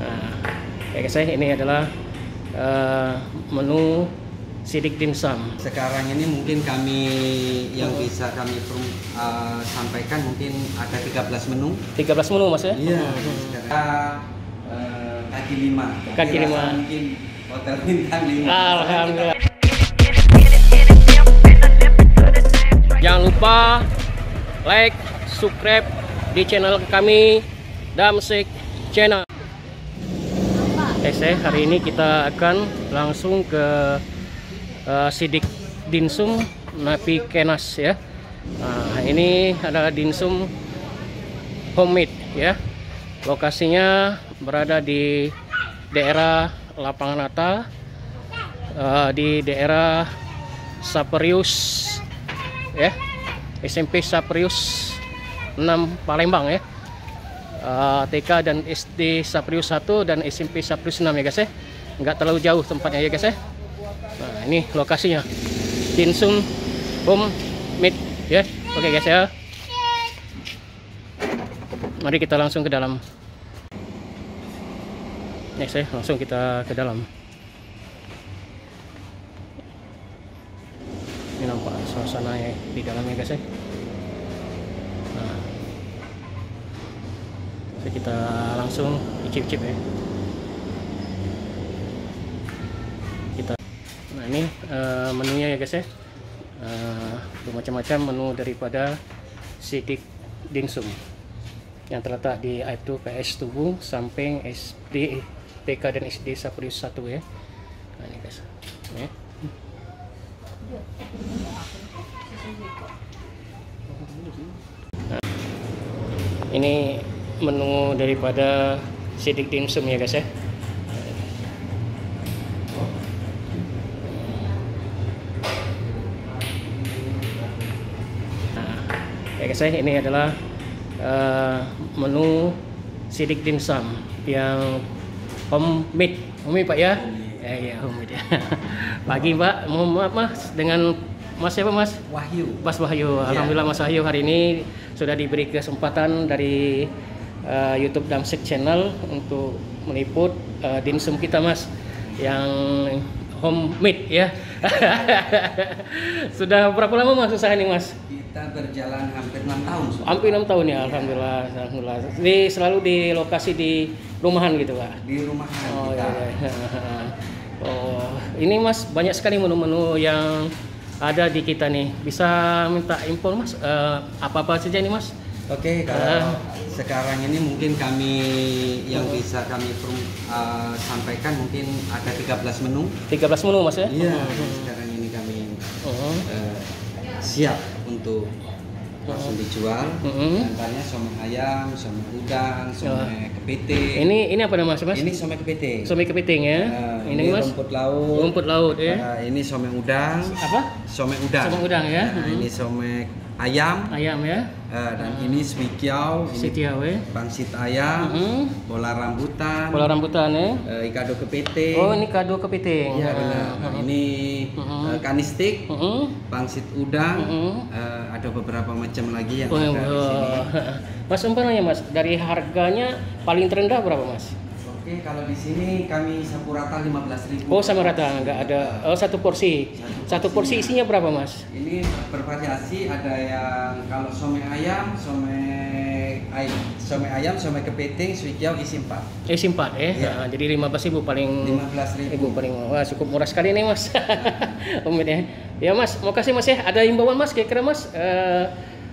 Nah, ya guys, ini adalah menu sidik dimsum. Sekarang ini mungkin kami yang bisa kami sampaikan mungkin ada 13 menu. 13 menu Mas ya? Iya. Sekarang kaki lima. Kaki lima. Mungkin hotel bintang 5. Alhamdulillah. Jangan lupa like, subscribe di channel kami Damsyik Channel. Hari ini kita akan langsung ke sidik dimsum Napi Kenas ya. Nah, ini adalah dimsum homemade ya. Lokasinya berada di daerah Lapangan Atta, di daerah Saperius ya, SMP Saperius 6 Palembang ya. TK dan SD Saperius 1 dan SMP Saperius 6 ya guys ya. Nggak terlalu jauh tempatnya ya guys ya. Nah, ini lokasinya dimsum homemade ya. Oke guys ya, mari kita langsung ke dalam. Next ya, langsung kita ke dalam. Ini nampak suasananya di dalamnya guys ya. Nah, kita langsung icip-icip ya. Nah, ini menunya ya guys ya. Bermacam-macam menu daripada sidik dimsum yang terletak di Aibtu PS Tubuh, samping SD TK dan SD Saperius 1 ya. Nah, ini guys ya. Nah, ini menu daripada sidik dimsum ya guys ya. Ya guys, ini adalah menu sidik dimsum yang homemade Pak ya. Ya homemade ya. Pagi Pak, mohon maaf Mas, dengan Mas siapa Mas? Wahyu. Mas Wahyu. Alhamdulillah Mas Wahyu hari ini sudah diberi kesempatan dari YouTube Damsyik Channel untuk meliput dimsum kita Mas yang homemade ya. Sudah berapa lama Mas usaha ini Mas? Kita berjalan hampir 6 tahun. Hampir 6 tahun ya, alhamdulillah. Alhamdulillah. Ini selalu di lokasi di rumahan gitu Pak? Di rumahan. Oh kita. ya. Oh, ini Mas banyak sekali menu-menu yang ada di kita nih. Bisa minta info Mas, apa-apa saja ini Mas? Oke, kalau sekarang ini mungkin kami yang bisa kami sampaikan mungkin ada 13 menu. 13 menu Mas ya? Iya, sekarang ini kami siap untuk langsung dijual. Contohnya somai ayam, somai udang, somai kepiting. Ini apa namanya Mas? Ini somai kepiting. Somai kepiting ya. Ini Mas rumput laut. Rumput laut ya. Ini somai udang. Apa? Somai udang. Somai udang ya. Ini somai ayam. Ayam ya. Dan ini swikiao, ini pangsit ayam, bola rambutan. Bola rambutan ya. Ikado kepiting. Oh, ini kado kepiting. Iya benar. Ini kanistik, pangsit udang. Ada beberapa macam lagi yang ada di sini. Mas umpamanya Mas, dari harganya paling terendah berapa Mas? Oke, kalau di sini kami sapu rata 15.000. Oh, sama rata, nggak ada. Oh, satu porsi. Satu porsi isinya berapa Mas? Ini bervariasi, ada yang kalau somai ayam, somai kepiting, swikiao isi 4. Isi 4 ya. Iya. Nah, jadi 15.000 paling 15.000 paling wah, cukup murah sekali nih Mas. Ya. Ya Mas, makasih Mas ya. Ada himbauan Mas kira-kira Mas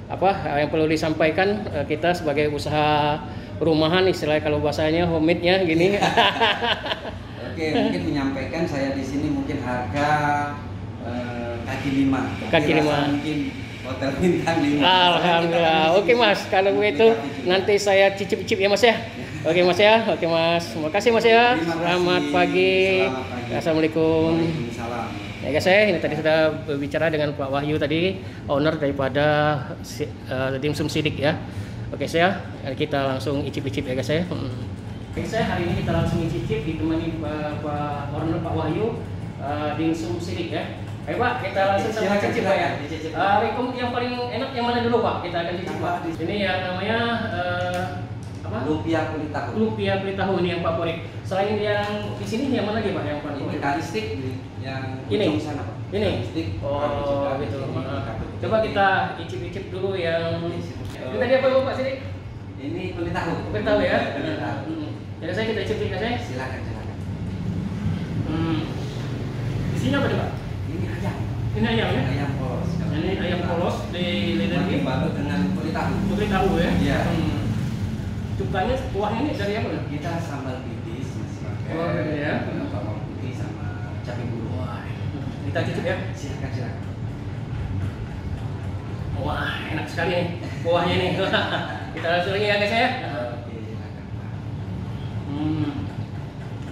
apa yang perlu disampaikan kita sebagai usaha rumahan, istilahnya kalau bahasanya homemade-nya gini. Oke, mungkin menyampaikan saya di sini mungkin harga kaki lima. Mungkin hotel bintang 5. Alhamdulillah. Oke Mas, kalau begitu nanti saya cicip-cicip ya Mas ya. Oke Mas ya. Oke Mas. Makasih Mas ya. Selamat pagi. Assalamualaikum. Waalaikumsalam. Ya guys, ini tadi sudah berbicara dengan Pak Wahyu tadi, owner daripada dimsum sidik ya. Oke saya, kita langsung icip-icip ya guys ya. Oke saya, hari ini kita langsung icip ditemani Pak owner Pak Wahyu dimsum sidik ya. Ayo Pak, kita langsung sama cicip Pak ya. Rekom yang paling enak yang mana dulu Pak? Kita akan cicip Pak. Ini yang namanya apa apa? Lumpia kulit tahu. Lumpia kulit tahu ini yang favorit. Selain yang di sini yang mana lagi Pak yang favorit? Ini kari stick yang ini ujung sana Pak. Ini. Stick. Oh gitu. Coba kita icip-icip dulu yang ini tadi apa Pak sini? Ini kulit tahu. Kulit tahu ya. Kulit tahu. Jadi saya kita icip ya saya. Silakan. Di sini apa Pak? Ini ayam. Ini ayam ya? Ayam polos. Ini ayam polos di lidah ini. Dibalut dengan kulit tahu. Kulit tahu ya? Iya. Cukanya, kuahnya ini dari apa? Kita sambal pipis, pakai Oh, ya. bawang putih sama cabai burung. Wah, kita cicip ya? Silakan. Wah, enak sekali nih kuahnya nih. Kita langsung lagi ya guys ya. Oke, silakan Pak.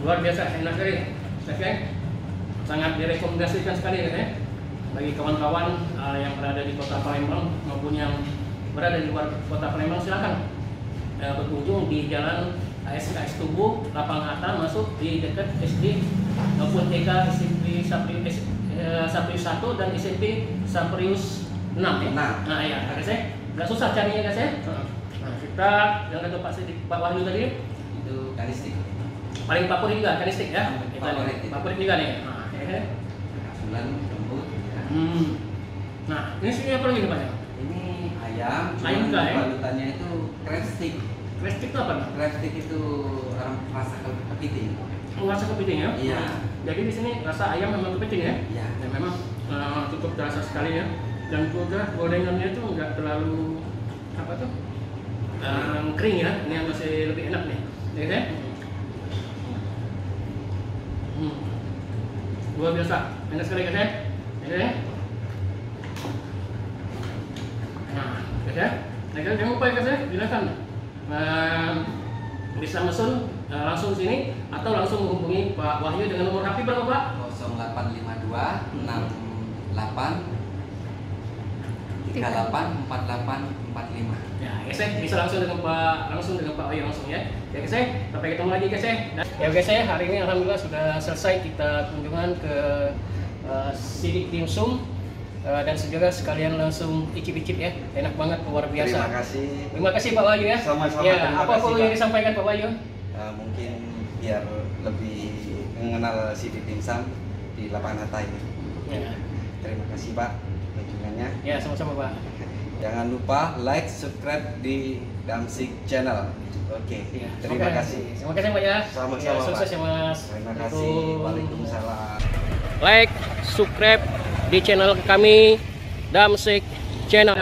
Luar biasa, enak sekali. Oke, sangat direkomendasikan sekali ya bagi kawan-kawan yang berada di Kota Palembang maupun yang berada di luar Kota Palembang. Silakan berkunjung di Jalan ASKS Tugu, Lapangan Hatta, masuk di dekat SD maupun TK SMP Saprius 1 dan SMP Saprius 6 ya. Nah ya, guys ya, nggak susah carinya guys ya. Nah, kita yang kata Pak Wahyu tadi Itu kari stick. paling favorit juga kari stick ya. Favorit juga nih. Nah, ya. Bulan lembut. Ya. Nah, ini sini apa lagi nih Pak? Ini ayam. Ayam juga ya? Balutannya itu crab stick. Crab stick itu apa? Crab stick itu rasa kepiting. Rasa kepiting ya? Iya. Jadi di sini rasa ayam memang kepiting ya? Iya. Dan memang cukup terasa sekali ya. Dan juga gorengannya itu nggak terlalu apa tuh kering ya. Ini yang masih lebih enak nih, ya kan? Luar biasa, enak sekali guys ya. Ya. Nah, guys ya. Nah, jangan lupa ya guys ya, silakan bisa mesen langsung sini atau langsung menghubungi Pak Wahyu dengan nomor HP berapa Pak? 0852 68 384845. Ya, guys ya, bisa langsung dengan Pak Wahyu langsung ya. Ya guys ya, sampai ketemu lagi guys ya. Ya guys ya, hari ini alhamdulillah sudah selesai kita kunjungan ke Sidik Dimsum dan juga sekalian langsung icip-icip ya. Enak banget, luar biasa. Terima kasih Pak Wahyu ya. Sama-sama. Ya, apa yang disampaikan Pak Wahyu? Mungkin biar lebih mengenal Sidik Dimsum di Lapangan Hatta ini. Ya. Terima kasih Pak kunjungannya. Ya, sama-sama Pak. Jangan lupa like, subscribe di Damsik Channel. Oke. Ya, terima kasih. Terima kasih Pak ya. Sama-sama ya, sukses Pak. ya Mas. Terima kasih. Waalaikumsalam. Like, subscribe di channel kami Damsik Channel.